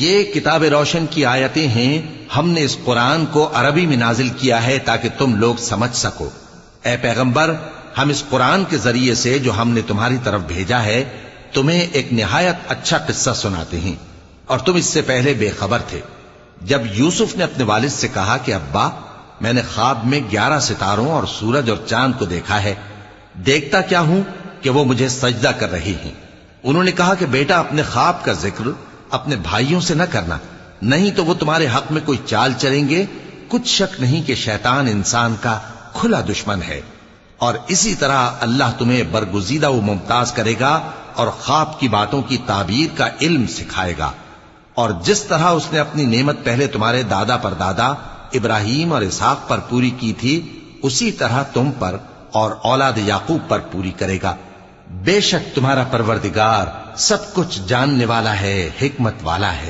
یہ کتاب روشن کی آیتیں ہیں، ہم نے اس قرآن کو عربی میں نازل کیا ہے تاکہ تم لوگ سمجھ سکو۔ اے پیغمبر، ہم اس قرآن کے ذریعے سے جو ہم نے تمہاری طرف بھیجا ہے تمہیں ایک نہایت اچھا قصہ سناتے ہیں، اور تم اس سے پہلے بے خبر تھے۔ جب یوسف نے اپنے والد سے کہا کہ ابا، میں نے خواب میں 11 ستاروں اور سورج اور چاند کو دیکھا ہے، دیکھتا کیا ہوں کہ وہ مجھے سجدہ کر رہی ہیں۔ انہوں نے کہا کہ بیٹا، اپنے خواب کا ذکر اپنے بھائیوں سے نہ کرنا، نہیں تو وہ تمہارے حق میں کوئی چال چلیں گے۔ کچھ شک نہیں کہ شیطان انسان کا کھلا دشمن ہے، اور اسی طرح اللہ تمہیں برگزیدہ و ممتاز کرے گا اور خواب کی باتوں کی تعبیر کا علم سکھائے گا۔ اور جس طرح اس نے اپنی نعمت پہلے تمہارے دادا پر دادا ابراہیم اور اسحاق پر پوری کی تھی، اسی طرح تم پر اور اولاد یعقوب پر پوری کرے گا۔ بے شک تمہارا پروردگار سب کچھ جاننے والا ہے، حکمت والا ہے۔